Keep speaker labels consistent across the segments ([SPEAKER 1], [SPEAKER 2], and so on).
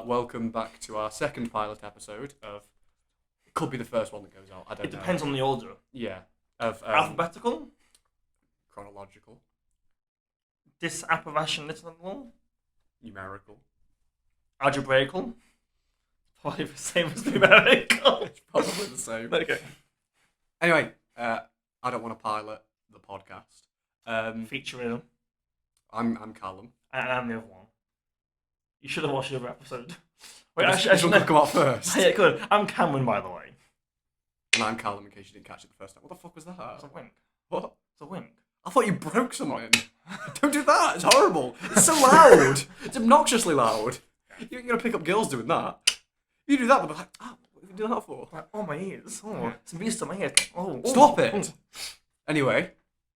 [SPEAKER 1] welcome back to our second pilot episode of... It could be the first one that goes out, I don't know.
[SPEAKER 2] It depends on the order.
[SPEAKER 1] Yeah. Of
[SPEAKER 2] Alphabetical?
[SPEAKER 1] Chronological.
[SPEAKER 2] Disapparitional?
[SPEAKER 1] Numerical.
[SPEAKER 2] Algebraical? Probably the same as numerical.
[SPEAKER 1] It's probably the same.
[SPEAKER 2] Okay.
[SPEAKER 1] Anyway, I don't want to pilot the podcast.
[SPEAKER 2] Featuring.
[SPEAKER 1] I'm Callum.
[SPEAKER 2] And I'm the other one. You should have watched the other episode. Wait,
[SPEAKER 1] This one could come out first.
[SPEAKER 2] Yeah, good. I'm Cameron, by the way.
[SPEAKER 1] And I'm Callum, in case you didn't catch it the first time. What the fuck was that?
[SPEAKER 2] It's a wink.
[SPEAKER 1] What?
[SPEAKER 2] It's a wink.
[SPEAKER 1] I thought you broke something. Don't do that. It's horrible. It's so loud. It's obnoxiously loud. You ain't going to pick up girls doing that. You do that, they'll be like, what are you doing that for?
[SPEAKER 2] Like, oh, my ears. Oh, it's music to my ears. Oh,
[SPEAKER 1] Stop it. Anyway,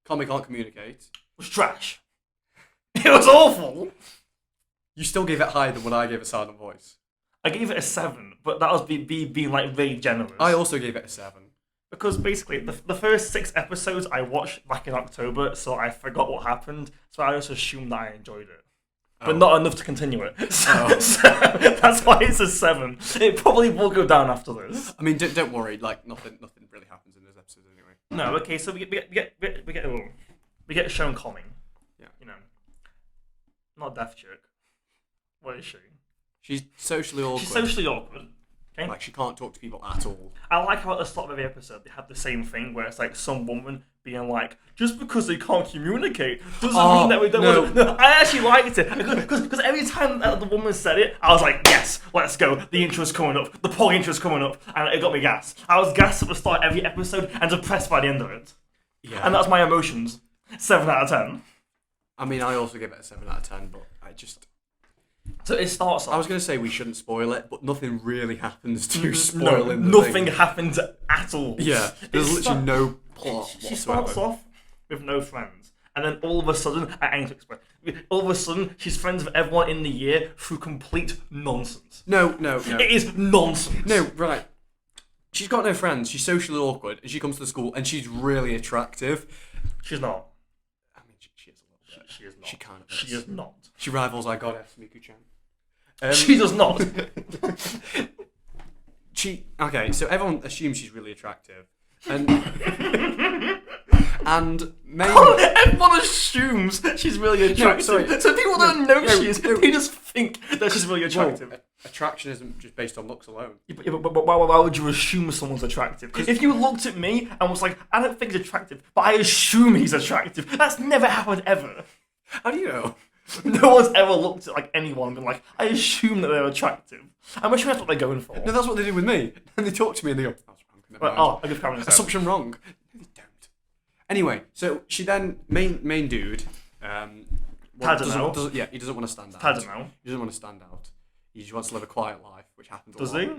[SPEAKER 1] Komi can't communicate.
[SPEAKER 2] It was trash. It was awful.
[SPEAKER 1] You still gave it higher than what I gave it Silent Voice.
[SPEAKER 2] I gave it a 7, but that was being like really generous.
[SPEAKER 1] I also gave it a 7.
[SPEAKER 2] Because basically, the first 6 episodes I watched back in October, so I forgot what happened, so I just assumed that I enjoyed it. But not enough to continue it. So that's why it's a 7. It probably will go down after this.
[SPEAKER 1] I mean, don't worry, like, nothing really happens in those episodes anyway.
[SPEAKER 2] No, okay, so we get shown Komi.
[SPEAKER 1] Yeah.
[SPEAKER 2] You know. Not Death Chick. What is she?
[SPEAKER 1] She's socially awkward.
[SPEAKER 2] She's socially awkward. Okay?
[SPEAKER 1] Like, she can't talk to people at all.
[SPEAKER 2] I like how at the start of every episode they have the same thing where it's like some woman being like, just because they can't communicate doesn't mean that we don't want to... No, I actually liked it. Because every time that the woman said it, I was like, yes, let's go. The intro's coming up. The pog intro's coming up. And it got me gassed. I was gassed at the start of every episode and depressed by the end of it.
[SPEAKER 1] Yeah.
[SPEAKER 2] And that's my emotions. 7 out of 10.
[SPEAKER 1] I mean, I also gave it a 7 out of 10, but I just...
[SPEAKER 2] So it starts off...
[SPEAKER 1] I was going to say we shouldn't spoil it, but nothing really happens to spoil the
[SPEAKER 2] nothing
[SPEAKER 1] thing.
[SPEAKER 2] happens at all.
[SPEAKER 1] Yeah, there's literally no plot
[SPEAKER 2] She
[SPEAKER 1] whatsoever.
[SPEAKER 2] starts off with no friends. And then all of a sudden, I need to explain. All of a sudden, she's friends with everyone in the year through complete nonsense.
[SPEAKER 1] No.
[SPEAKER 2] It is nonsense.
[SPEAKER 1] No, right. She's got no friends, she's socially awkward, and she comes to the school, and she's really attractive.
[SPEAKER 2] She's not.
[SPEAKER 1] I mean, she is a little bit.
[SPEAKER 2] She is not.
[SPEAKER 1] She kind of
[SPEAKER 2] She is not.
[SPEAKER 1] She rivals our goddess, Miku-chan.
[SPEAKER 2] She does not.
[SPEAKER 1] Okay, so everyone assumes she's really attractive. And... and
[SPEAKER 2] Everyone assumes she's really attractive.
[SPEAKER 1] No, sorry.
[SPEAKER 2] So people don't know she is. They just think that she's really attractive.
[SPEAKER 1] Well, attraction isn't just based on looks alone.
[SPEAKER 2] Yeah, but why would you assume someone's attractive? If you looked at me and was like, I don't think he's attractive, but I assume he's attractive, that's never happened ever.
[SPEAKER 1] How do you know?
[SPEAKER 2] No one's ever looked at like anyone and been like, I assume that they're attractive. I'm sure that's what they're going for.
[SPEAKER 1] No, that's what they do with me. And they talk to me and they go, that's wrong.
[SPEAKER 2] But, I give Cameron a 7.
[SPEAKER 1] Assumption wrong. No, they don't. Anyway, so she then, main dude,
[SPEAKER 2] Tadano.
[SPEAKER 1] he doesn't want to stand out.
[SPEAKER 2] Tadano.
[SPEAKER 1] He doesn't want to stand out. He just wants to live a quiet life, which happens a
[SPEAKER 2] Does
[SPEAKER 1] lot.
[SPEAKER 2] he?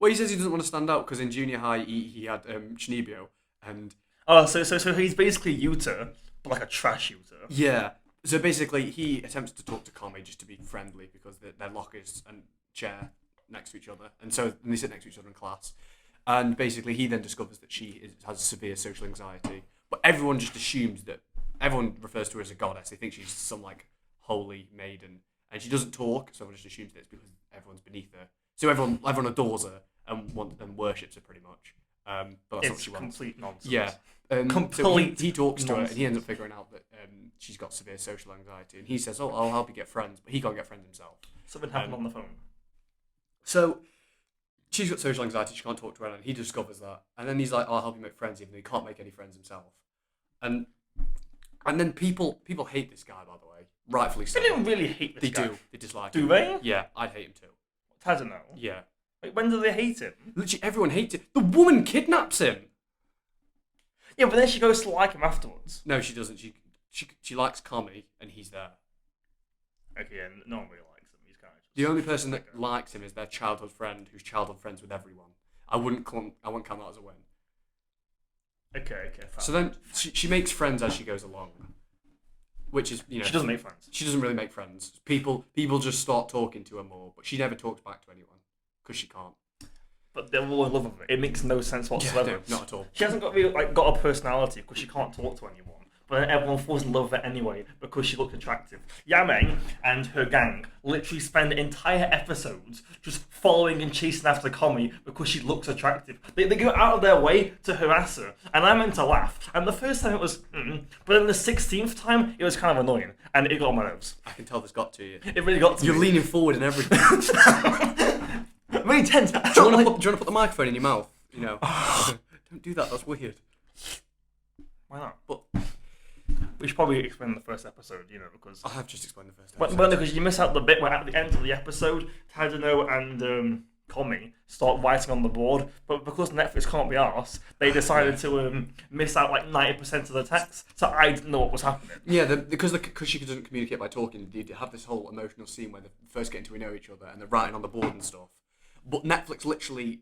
[SPEAKER 1] Well, he says he doesn't want to stand out because in junior high he had Chinibyo and...
[SPEAKER 2] Oh, so he's basically Yuta, but like a trash Yuta.
[SPEAKER 1] Yeah. So basically, he attempts to talk to Komi just to be friendly because their lockers and chair next to each other, and so they sit next to each other in class. And basically, he then discovers that she has severe social anxiety. But everyone just assumes that everyone refers to her as a goddess. They think she's some like holy maiden, and she doesn't talk. So everyone just assumes that it's because everyone's beneath her. So everyone adores her and worships her pretty much. But that's not what she wants.
[SPEAKER 2] Complete nonsense.
[SPEAKER 1] Yeah.
[SPEAKER 2] Complete
[SPEAKER 1] So he talks to her
[SPEAKER 2] nonsense.
[SPEAKER 1] and he ends up figuring out that she's got severe social anxiety, and he says, "Oh, I'll help you get friends," but he can't get friends himself.
[SPEAKER 2] Something happened on the phone.
[SPEAKER 1] So she's got social anxiety; she can't talk to anyone. And he discovers that, and then he's like, "Oh, I'll help you make friends," even though he can't make any friends himself. And then people hate this guy, by the way, rightfully so.
[SPEAKER 2] They don't really hate this guy.
[SPEAKER 1] They do. They dislike
[SPEAKER 2] Do
[SPEAKER 1] him.
[SPEAKER 2] they?
[SPEAKER 1] Yeah, I'd hate him too.
[SPEAKER 2] Tadano.
[SPEAKER 1] Yeah.
[SPEAKER 2] Like, when do they hate him?
[SPEAKER 1] Literally, everyone hates him. The woman kidnaps him.
[SPEAKER 2] Yeah, but then she goes to like him afterwards.
[SPEAKER 1] No, she doesn't. She likes Komi, and he's there.
[SPEAKER 2] Okay, yeah, no one really likes him. He's kind of just...
[SPEAKER 1] The only person that likes him is their childhood friend, who's childhood friends with everyone. I wouldn't count that as a win.
[SPEAKER 2] Okay.
[SPEAKER 1] So then she makes friends as she goes along, which is
[SPEAKER 2] she doesn't make friends.
[SPEAKER 1] She doesn't really make friends. People just start talking to her more, but she never talks back to anyone because she can't.
[SPEAKER 2] But they're all in love with her. It makes no sense whatsoever.
[SPEAKER 1] No, not at all.
[SPEAKER 2] She hasn't got a personality because she can't talk to anyone. but then everyone falls in love with her anyway because she looks attractive. Yameng and her gang literally spend entire episodes just following and chasing after Komi because she looks attractive. They go out of their way to harass her, and I meant to laugh. And the first time it was, but then the 16th time it was kind of annoying, and it got on my nerves.
[SPEAKER 1] I can tell this got to you.
[SPEAKER 2] It really got to
[SPEAKER 1] You're
[SPEAKER 2] me.
[SPEAKER 1] leaning forward and everything.
[SPEAKER 2] Really tense.
[SPEAKER 1] Do you want to put the microphone in your mouth? You know, don't do that. That's weird.
[SPEAKER 2] Why not?
[SPEAKER 1] But
[SPEAKER 2] we should probably explain the first episode, because...
[SPEAKER 1] I have just explained the first episode.
[SPEAKER 2] Well, because you miss out the bit where at the end of the episode, Tadano and Komi start writing on the board, but because Netflix can't be arsed, they decided to miss out like 90% of the text, so I didn't know what was happening.
[SPEAKER 1] Yeah, because she doesn't communicate by talking, they have this whole emotional scene where they're first getting to know each other and they're writing on the board and stuff. But Netflix literally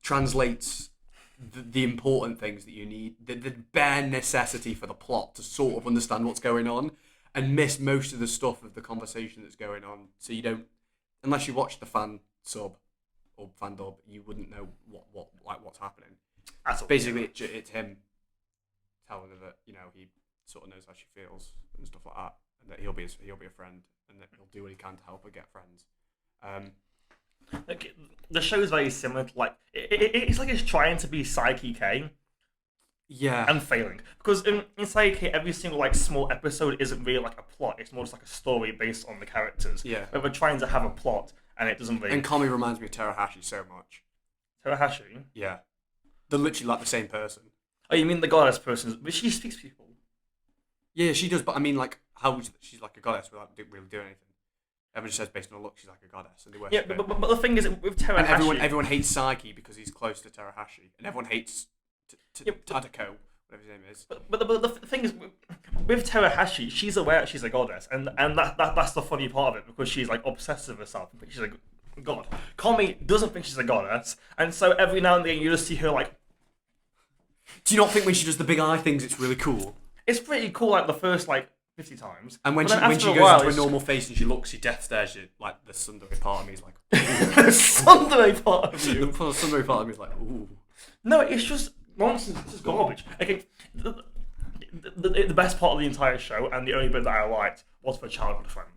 [SPEAKER 1] translates the important things that you need, the bare necessity for the plot to sort of understand what's going on, and miss most of the stuff of the conversation that's going on. So you don't, unless you watch the fan sub or fan dub, you wouldn't know what's happening. Basically, it's him telling her that he sort of knows how she feels and stuff like that, and that he'll be a friend, and that he'll do what he can to help her get friends.
[SPEAKER 2] Like, the show is very similar to, like, it's like it's trying to be Psyche K.
[SPEAKER 1] Yeah.
[SPEAKER 2] And failing. Because in Psyche K, every single, like, small episode isn't really, like, a plot. It's more just, like, a story based on the characters.
[SPEAKER 1] Yeah.
[SPEAKER 2] But we're trying to have a plot, and it doesn't really...
[SPEAKER 1] And Komi reminds me of Terahashi so much.
[SPEAKER 2] Terahashi?
[SPEAKER 1] Yeah. They're literally, like, the same person.
[SPEAKER 2] Oh, you mean the goddess person? But she speaks to people.
[SPEAKER 1] Yeah, she does, but I mean, like, how she's like a goddess without really doing anything. Everyone just says based on her look, she's like a goddess, and they worship
[SPEAKER 2] Yeah,
[SPEAKER 1] her.
[SPEAKER 2] but the thing is, with Terahashi...
[SPEAKER 1] And everyone hates Psyche because he's close to Terahashi, and everyone hates Tadako, whatever his name is.
[SPEAKER 2] But the thing is, with Terahashi, she's aware that she's a goddess, and that's the funny part of it, because she's, like, obsessed with herself and thinks she's a god. Komi doesn't think she's a goddess, and so every now and then you just see her, like...
[SPEAKER 1] Do you not think when she does the big eye things, it's really cool?
[SPEAKER 2] It's pretty cool, like, the first, like, 50 times.
[SPEAKER 1] And when she goes into a normal face and she looks, she death stares you, like, the tsundere part of me is like, ooh.
[SPEAKER 2] The tsundere part of you?
[SPEAKER 1] The tsundere part of me is like, ooh.
[SPEAKER 2] No, it's just nonsense. It's just garbage. Okay, the best part of the entire show, and the only bit that I liked, was for childhood friend.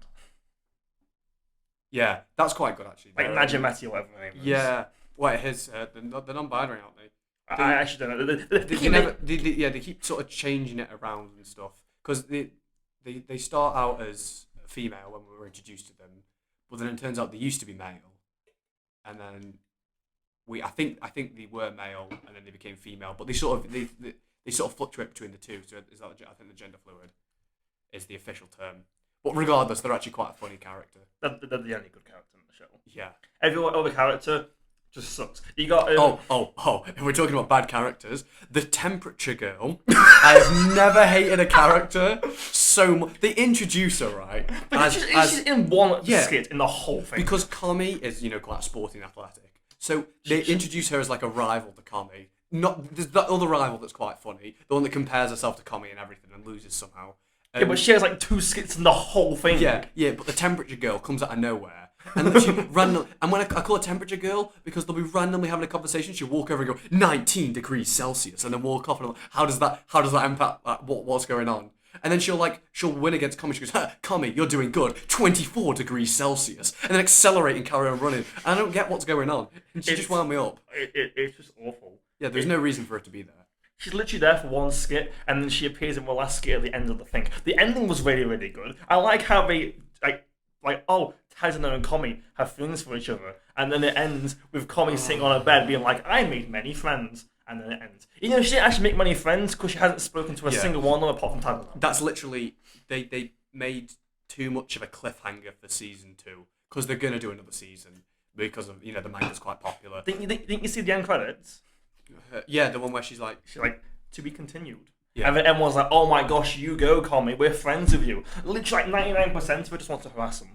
[SPEAKER 1] Yeah, that's quite good, actually.
[SPEAKER 2] Like Najimati or whatever her name is.
[SPEAKER 1] Yeah. Wait, they're non-binary, aren't they?
[SPEAKER 2] I actually don't
[SPEAKER 1] know. They keep sort of changing it around and stuff. Because they start out as female when we were introduced to them, but then it turns out they used to be male, and then I think they were male and then they became female, but they sort of fluctuate between the two. So is that I think the gender fluid is the official term. But regardless, they're actually quite a funny character.
[SPEAKER 2] They're the only good character in the show.
[SPEAKER 1] Yeah.
[SPEAKER 2] Every other character just sucks. You got
[SPEAKER 1] if we're talking about bad characters, the temperature girl. I have never hated a character so much. They introduce her, right?
[SPEAKER 2] She's in one skit in the whole thing.
[SPEAKER 1] Because Komi is, quite sporty and athletic. So they introduce her as like a rival to Komi. There's that other rival that's quite funny, the one that compares herself to Komi and everything and loses somehow.
[SPEAKER 2] Yeah, but she has like 2 skits in the whole thing.
[SPEAKER 1] Yeah, but the temperature girl comes out of nowhere. And she when I call her temperature girl because they'll be randomly having a conversation, she'll walk over and go 19 degrees Celsius and then walk off and I'm like, how does that impact what's going on? And then she'll win against Komi. She goes, Komi, you're doing good. 24 degrees Celsius. And then accelerate and carry on running. I don't get what's going on. And she just wound me up.
[SPEAKER 2] It's just awful.
[SPEAKER 1] Yeah, there's no reason for her to be there.
[SPEAKER 2] She's literally there for one skit, and then she appears in the last skit at the end of the thing. The ending was really, really good. I like how they, Tadano and Komi have feelings for each other, and then it ends with Komi sitting on a bed being like, I made many friends. And then it ends. She didn't actually make many friends because she hasn't spoken to a single one of them apart from Tadano.
[SPEAKER 1] That's literally, they made too much of a cliffhanger for season 2 because they're going to do another season because of, the manga's quite popular.
[SPEAKER 2] Didn't you see the end credits?
[SPEAKER 1] Yeah, the one where she's like,
[SPEAKER 2] to be continued.
[SPEAKER 1] Yeah.
[SPEAKER 2] And then everyone's like, oh my gosh, you go, Komi, we're friends with you. Literally, 99% of it just wants to harass them.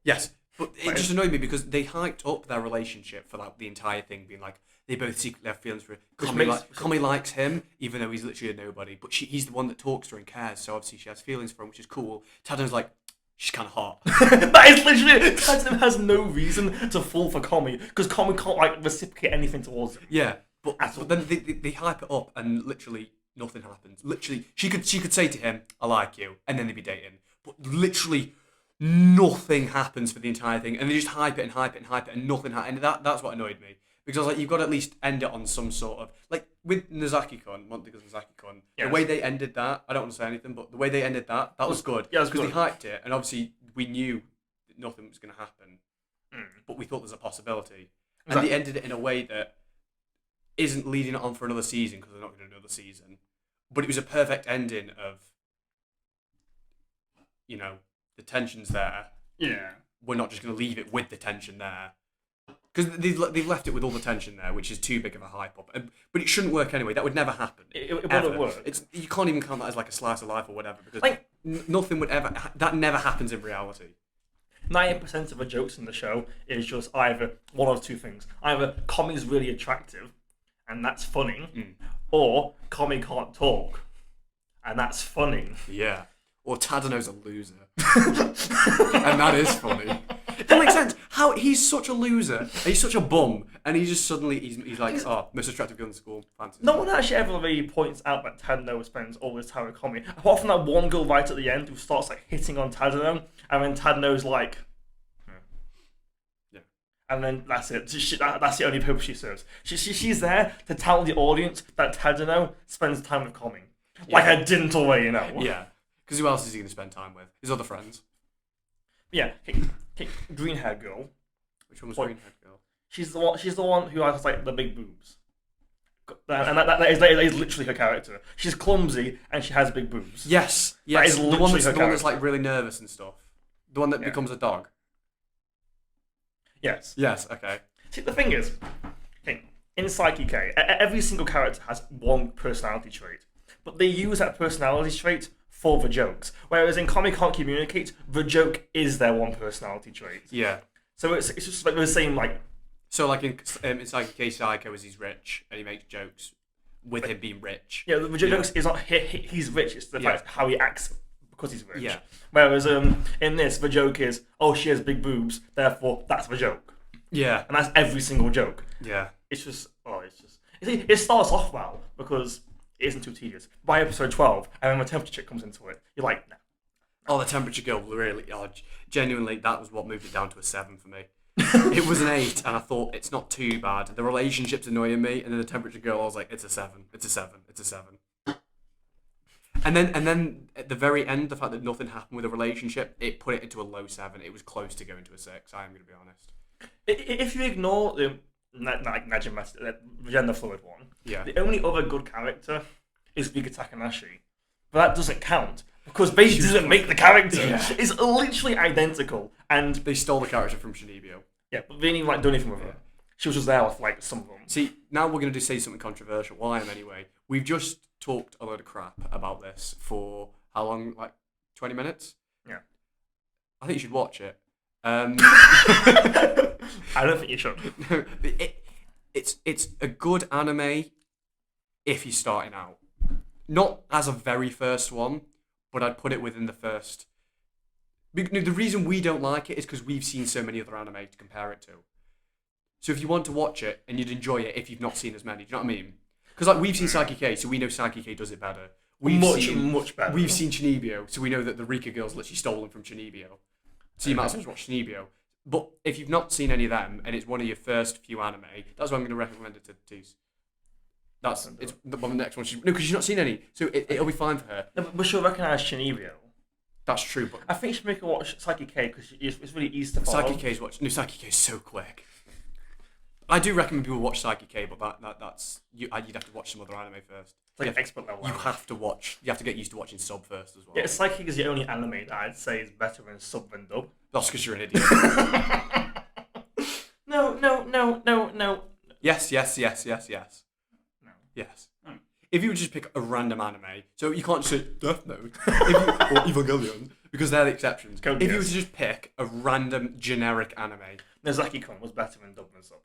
[SPEAKER 1] Yes, but it just annoyed me because they hyped up their relationship for the entire thing, being like, they both secretly have feelings for it. Komi likes him, even though he's literally a nobody, but he's the one that talks to her and cares, so obviously she has feelings for him, which is cool. Tadano's like, she's kind of hot.
[SPEAKER 2] That is literally... Tadano has no reason to fall for Komi, because Komi can't, reciprocate anything towards him.
[SPEAKER 1] Yeah. But then they hype it up and literally nothing happens. Literally, she could say to him, "I like you," and then they'd be dating. But literally, nothing happens for the entire thing, and they just hype it and hype it and hype it, and nothing happens. And that's what annoyed me, because I was like, you've got to at least end it on some sort of like with Nozaki-kun, Montego's Nozaki-kun.
[SPEAKER 2] Yes.
[SPEAKER 1] The way they ended that, I don't want to say anything, but the way they ended that was good.
[SPEAKER 2] Yeah, it was
[SPEAKER 1] because
[SPEAKER 2] good.
[SPEAKER 1] they hyped it, and obviously we knew that nothing was going to happen, but we thought there's a possibility, and they ended it in a way that isn't leading it on for another season because they're not going to do another season. But it was a perfect ending of, you know, the tension's there.
[SPEAKER 2] Yeah.
[SPEAKER 1] We're not just going to leave it with the tension there. Because they've left it with all the tension there, which is too big of a hype up. But it shouldn't work anyway. That would never happen.
[SPEAKER 2] It wouldn't work.
[SPEAKER 1] You can't even count that as like a slice of life or whatever, because
[SPEAKER 2] Like,
[SPEAKER 1] nothing would ever... That never happens in reality.
[SPEAKER 2] 90% of the jokes in the show is just either one of two things. Either Komi's really attractive, and that's funny, or Komi can't talk, and that's funny.
[SPEAKER 1] Yeah. Or Tadano's a loser. And that is funny. That makes sense. How he's such a loser, he's such a bum, and he just suddenly he's like, oh, most attractive girl in school, fancy.
[SPEAKER 2] No one actually ever really points out that Tadano spends all this time with Komi, apart from that one girl right at the end who starts like hitting on Tadano, and then Tadano's like,
[SPEAKER 1] yeah,
[SPEAKER 2] and then that's it. That's the only purpose she serves. She's there to tell the audience that Tadano spends time with Komi, like I didn't already know.
[SPEAKER 1] Yeah, because who else is he going to spend time with? His other friends.
[SPEAKER 2] Yeah, green hair girl.
[SPEAKER 1] Which one was green haired girl?
[SPEAKER 2] She's the one who has like the big boobs, and that is literally her character. She's clumsy and she has big boobs.
[SPEAKER 1] Yes.
[SPEAKER 2] That is
[SPEAKER 1] the
[SPEAKER 2] literally
[SPEAKER 1] one
[SPEAKER 2] her
[SPEAKER 1] that's
[SPEAKER 2] character.
[SPEAKER 1] like really nervous and stuff. The one that becomes a dog.
[SPEAKER 2] Yes.
[SPEAKER 1] Yes. Okay.
[SPEAKER 2] See, the thing is, in Psyche K, every single character has one personality trait, but they use that personality trait for the jokes. Whereas in Komi Can't Communicate, the joke is their one personality trait.
[SPEAKER 1] Yeah.
[SPEAKER 2] So it's just like the same like.
[SPEAKER 1] So like in Psyche K, Psycho is he's rich and he makes jokes with him being rich.
[SPEAKER 2] Yeah, the jokes is not he's rich. It's the fact how he acts because he's rich.
[SPEAKER 1] Yeah.
[SPEAKER 2] Whereas in this, the joke is, oh, she has big boobs, therefore that's the joke.
[SPEAKER 1] Yeah.
[SPEAKER 2] And that's every single joke.
[SPEAKER 1] Yeah.
[SPEAKER 2] It starts off well because it isn't too tedious. By episode 12, and then the temperature check comes into it, you're like, nah.
[SPEAKER 1] Oh, the temperature girl really. Oh, genuinely, that was what moved it down to a 7 for me. It was an 8, and I thought it's not too bad. The relationship's annoying me, and then the temperature girl, I was like, it's a 7. It's a 7. It's a 7. And then at the very end, the fact that nothing happened with the relationship, it put it into a low 7. It was close to going to a 6. I am going to be honest.
[SPEAKER 2] If you ignore the gender fluid one, the only other good character is Vika Takanashi. But that doesn't count because they didn't make the character. Yeah. It's literally identical, and
[SPEAKER 1] they stole the character from Shinibyo.
[SPEAKER 2] Yeah, but they didn't even do anything with her. She was just there with like some of them.
[SPEAKER 1] See, now we're going to say something controversial. Well, I am anyway. We've just talked a load of crap about this for how long? Like 20 minutes?
[SPEAKER 2] Yeah.
[SPEAKER 1] I think you should watch it.
[SPEAKER 2] I don't think you should.
[SPEAKER 1] No, it's a good anime if you're starting out. Not as a very first one, but I'd put it within the first. The reason we don't like it is because we've seen so many other anime to compare it to. So if you want to watch it and you'd enjoy it if you've not seen as many, do you know what I mean? Because like we've seen Psyche K, so we know Psyche K does it better.
[SPEAKER 2] Much better.
[SPEAKER 1] We've seen Chinibyo, so we know that the Rika girls literally stolen from Chinibyo. So you might as well watch Chinibyo. But if you've not seen any of them and it's one of your first few anime, that's why I'm going to recommend it to Tees. It's the next one. No, because she's not seen any, so it'll be fine for her.
[SPEAKER 2] No, but she'll recognise Chinibyo.
[SPEAKER 1] That's true, but
[SPEAKER 2] I think she should make her watch Psyche K because it's really easy to follow.
[SPEAKER 1] Psyche K's watch. No, Psyche K is so quick. I do recommend people watch Psyche K, but that's you'd have to watch some other anime first.
[SPEAKER 2] It's like an expert level.
[SPEAKER 1] You have to watch. You have to get used to watching sub first as well.
[SPEAKER 2] Yeah, Psyche is the only anime that I'd say is better in sub than dub.
[SPEAKER 1] That's because you're an idiot.
[SPEAKER 2] No.
[SPEAKER 1] Yes.
[SPEAKER 2] No.
[SPEAKER 1] Yes. If you would just pick a random anime, so you can't just say Death Note or Evangelion, because they're the exceptions. If you were to just pick a random generic anime,
[SPEAKER 2] Nozaki-kun was better in dub than sub.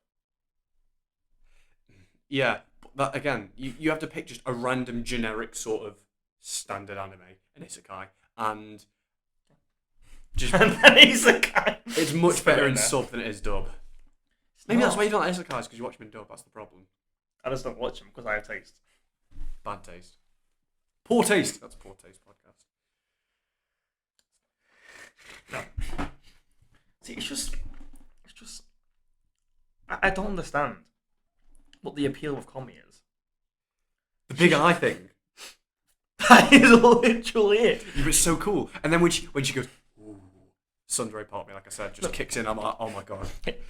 [SPEAKER 1] Yeah, but again, you have to pick just a random generic sort of standard anime, an isekai, and just
[SPEAKER 2] and then isekai.
[SPEAKER 1] It's much better in sub than it is dub. Maybe that's why you don't like isekais, because you watch them in dub. That's the problem.
[SPEAKER 2] I just don't watch them because I have taste.
[SPEAKER 1] Bad taste. Poor taste. That's a poor taste podcast.
[SPEAKER 2] No. See, it's just. I don't understand what the appeal of Komi is.
[SPEAKER 1] The big eye thing.
[SPEAKER 2] That is literally it.
[SPEAKER 1] Yeah, but it's so cool. And then when she goes, ooh, Sundray part of me, like I said, just kicks in. I'm like, oh my god.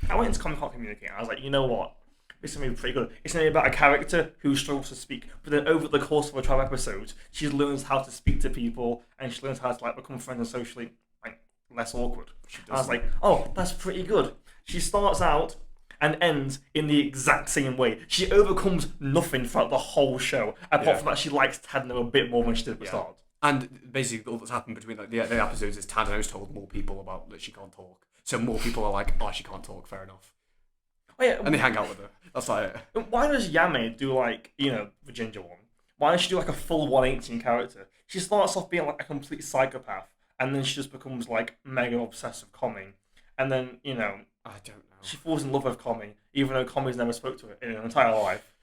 [SPEAKER 2] I went into Komi Can't Communicate. I was like, you know what? This is going to be pretty good. It's going to be about a character who struggles to speak, but then over the course of 12 episodes, she learns how to speak to people, and she learns how to like become friends and socially like less awkward. I was like, oh, that's pretty good. She starts out and ends in the exact same way. She overcomes nothing throughout the whole show, apart from that she likes Tadano a bit more than she did at the start.
[SPEAKER 1] And basically, all that's happened between like, the episodes is Tadano's told more people about that she can't talk. So more people are like, oh, she can't talk, fair enough.
[SPEAKER 2] Oh, yeah.
[SPEAKER 1] And they hang out with her. That's like it.
[SPEAKER 2] Why does Yame do like, the ginger one? Why does she do like a full 180 character? She starts off being like a complete psychopath, and then she just becomes like mega obsessed with Komi. And then,
[SPEAKER 1] I don't know.
[SPEAKER 2] She falls in love with Komi, even though Komi's never spoke to her in her entire life.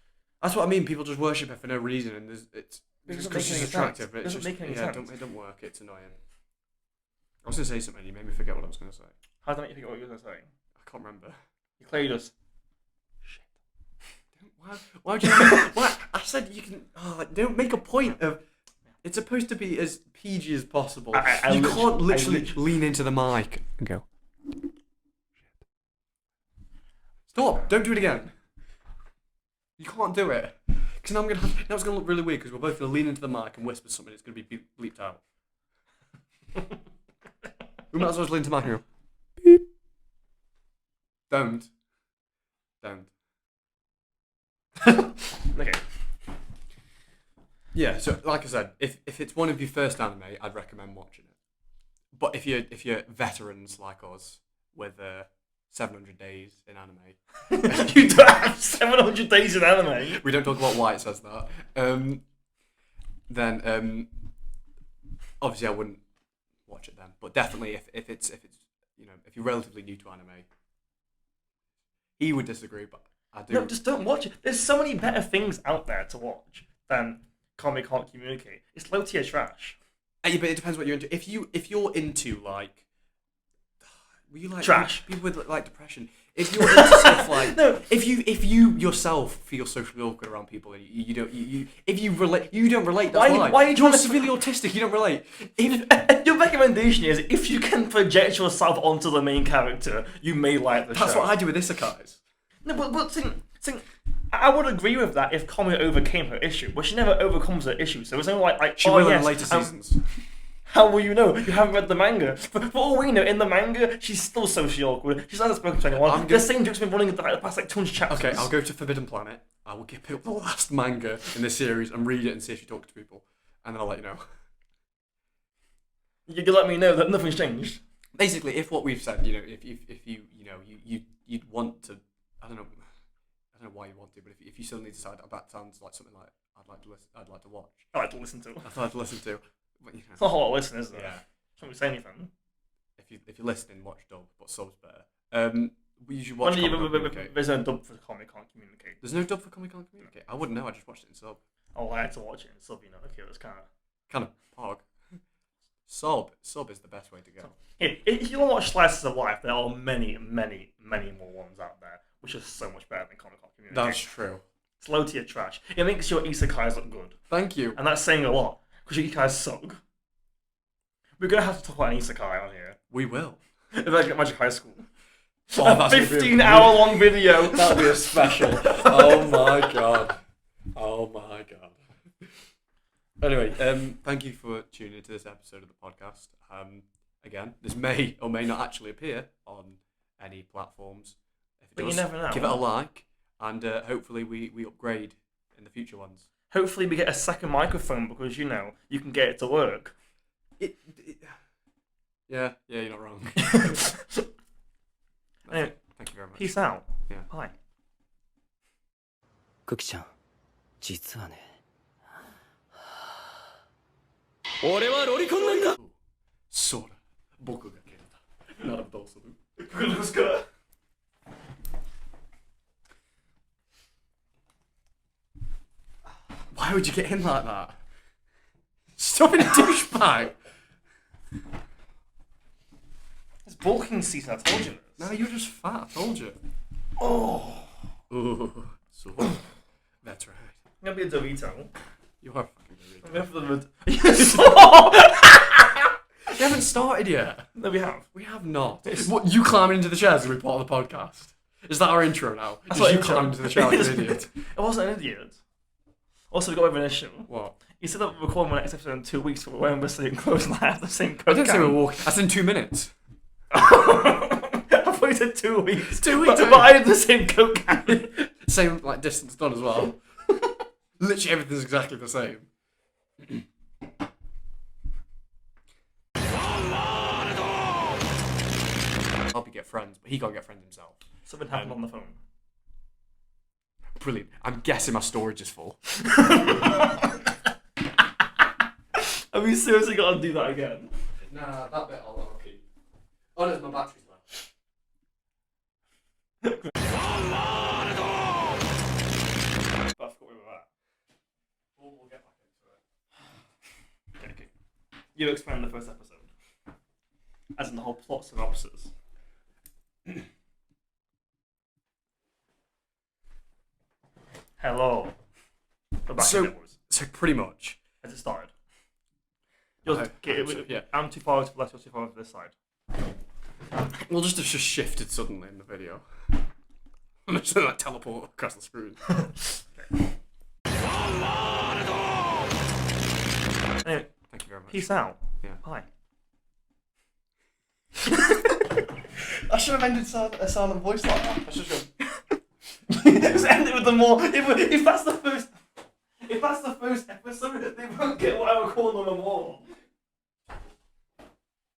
[SPEAKER 1] That's what I mean. People just worship her for no reason, and it's because she's attractive. But
[SPEAKER 2] it doesn't make any sense.
[SPEAKER 1] It doesn't work. It's annoying. I was gonna say something. You made me forget what I was gonna say.
[SPEAKER 2] How did that make you think what you were gonna say?
[SPEAKER 1] I can't remember.
[SPEAKER 2] You clearly just.
[SPEAKER 1] Shit. Why do you? Why? I said you can. Don't make a point of. It's supposed to be as PG as possible. You can't literally lean into the mic and go. Stop! Don't do it again. You can't do it. Because now it's gonna look really weird because we're both gonna lean into the mic and whisper something. It's gonna be bleeped out. We might as well just lean into the mic and go. Beep. Don't.
[SPEAKER 2] Okay.
[SPEAKER 1] Yeah. So, like I said, if it's one of your first anime, I'd recommend watching it. But if you're veterans like us with 700 days in anime.
[SPEAKER 2] You don't have 700 days in anime.
[SPEAKER 1] We don't talk about why it says that. Then obviously I wouldn't watch it then. But definitely if it's if you're relatively new to anime, he would disagree. But I do.
[SPEAKER 2] No, just don't watch it. There's so many better things out there to watch than Komi Can't Communicate. It's low tier trash.
[SPEAKER 1] Yeah, but it depends what you're into. If you're into like. You like
[SPEAKER 2] trash?
[SPEAKER 1] People with like depression. If you're into stuff like
[SPEAKER 2] no,
[SPEAKER 1] if you yourself feel socially awkward around people and you don't relate. That's why.
[SPEAKER 2] Why are you
[SPEAKER 1] You're severely autistic. You don't relate.
[SPEAKER 2] Your recommendation is if you can project yourself onto the main character, you may like the show.
[SPEAKER 1] That's what I do with isekais.
[SPEAKER 2] No, but think, I would agree with that if Komi overcame her issue, but she never overcomes her issue. So it's only like
[SPEAKER 1] she will in later seasons.
[SPEAKER 2] How will you know? You haven't read the manga. For all we know, in the manga, she's still socially awkward. She's not spoken to anyone. The same joke's been running the past like 200 chapters.
[SPEAKER 1] Okay, I'll go to Forbidden Planet. I will pick up the last manga in this series and read it and see if she talks to people, and then I'll let you know.
[SPEAKER 2] You can let me know that nothing's changed.
[SPEAKER 1] Basically, if what we've said, if you'd want to, I don't know why you want to, but if you suddenly decide that sounds like something like I'd like to watch.
[SPEAKER 2] I like to listen to.
[SPEAKER 1] I'd like to listen to. But,
[SPEAKER 2] it's not a whole lot of listening, is it?
[SPEAKER 1] Yeah.
[SPEAKER 2] Shouldn't we say anything?
[SPEAKER 1] If you're listening, watch dub, but sub's better. You should watch.
[SPEAKER 2] There's no dub for Komi Can't Communicate.
[SPEAKER 1] There's no dub for Komi Can't Communicate. I wouldn't know. I just watched it in sub.
[SPEAKER 2] Oh, I had to watch it in sub. Okay, that's kind
[SPEAKER 1] of pog. Sub is the best way to go.
[SPEAKER 2] If you want to watch slices of life, there are many, many, many more ones out there, which is so much better than Komi Can't Communicate.
[SPEAKER 1] That's true.
[SPEAKER 2] It's low tier trash. It makes your isekais look good.
[SPEAKER 1] Thank you.
[SPEAKER 2] And that's saying a lot. Because your isekais suck. We're going to have to talk about an isekai on here.
[SPEAKER 1] We will.
[SPEAKER 2] If I get Magic High School.
[SPEAKER 1] Oh,
[SPEAKER 2] a 15-hour-long video.
[SPEAKER 1] That'll be a special. Oh my god. Anyway, thank you for tuning into this episode of the podcast. Again, this may or may not actually appear on any platforms. If it does,
[SPEAKER 2] you never know.
[SPEAKER 1] Give it a like, and hopefully we upgrade in the future ones.
[SPEAKER 2] Hopefully we get a second microphone because, you can get it to work.
[SPEAKER 1] Yeah, you're not wrong.
[SPEAKER 2] Anyway,
[SPEAKER 1] thank you very much.
[SPEAKER 2] Peace out.
[SPEAKER 1] Yeah.
[SPEAKER 2] Bye.
[SPEAKER 3] クキちゃん、実はね。
[SPEAKER 1] 俺はロリコンなんだ。そうだ。僕が蹴った。ならばどうする？
[SPEAKER 2] 何ですか？
[SPEAKER 1] Why would you get in like that? Stop being a douchebag.
[SPEAKER 2] It's bulking season, I told you this.
[SPEAKER 1] No, you're just fat. I told you.
[SPEAKER 2] Oh.
[SPEAKER 1] Ooh, so that's right.
[SPEAKER 2] I'm going to be a Dorito.
[SPEAKER 1] You are fucking
[SPEAKER 2] I'm
[SPEAKER 1] weird.
[SPEAKER 2] going for the...
[SPEAKER 1] We haven't started yet.
[SPEAKER 2] No, we have.
[SPEAKER 1] We have not. What, you climbing into the chairs to be part of the podcast? Is that our intro now?
[SPEAKER 2] That's
[SPEAKER 1] Just
[SPEAKER 2] our
[SPEAKER 1] you
[SPEAKER 2] intro.
[SPEAKER 1] climbing into the chair like an idiot.
[SPEAKER 2] I wasn't an idiot. Also, we got an issue.
[SPEAKER 1] What?
[SPEAKER 2] You said that we're recording my next episode in 2 weeks, but we're wearing the same clothes and I have the same coat.
[SPEAKER 1] I didn't say we're walking. That's in 2 minutes.
[SPEAKER 2] I thought you said 2 weeks.
[SPEAKER 1] 2 weeks.
[SPEAKER 2] But I have the same coat can.
[SPEAKER 1] Same like distance done as well. Literally everything's exactly the same. I'll be get friends, but he can't get friends himself.
[SPEAKER 2] Something happened on the phone.
[SPEAKER 1] Brilliant. I'm guessing my storage is full.
[SPEAKER 2] Have we seriously got to do that again?
[SPEAKER 1] Nah, that bit I'll keep. Oh no, my battery's left.
[SPEAKER 2] I forgot where we were at.
[SPEAKER 1] We'll get back into it.
[SPEAKER 2] Okay. You explain the first episode. As in the whole plot synopsis. Hello. We're back
[SPEAKER 1] So-
[SPEAKER 2] again, boys.
[SPEAKER 1] So pretty much.
[SPEAKER 2] Has it started?
[SPEAKER 1] I hope so, yeah.
[SPEAKER 2] I'm too far to the left, you're too far to this side.
[SPEAKER 1] We'll just have just shifted suddenly in the video. I'm just gonna like teleport across the screen.
[SPEAKER 2] Anyway,
[SPEAKER 1] Thank you very much.
[SPEAKER 2] peace out.
[SPEAKER 1] Yeah.
[SPEAKER 2] Bye.
[SPEAKER 1] I should have ended a silent voice like that. I should have
[SPEAKER 2] Just end it with the more. If that's the first episode, they won't get what I would call them a more.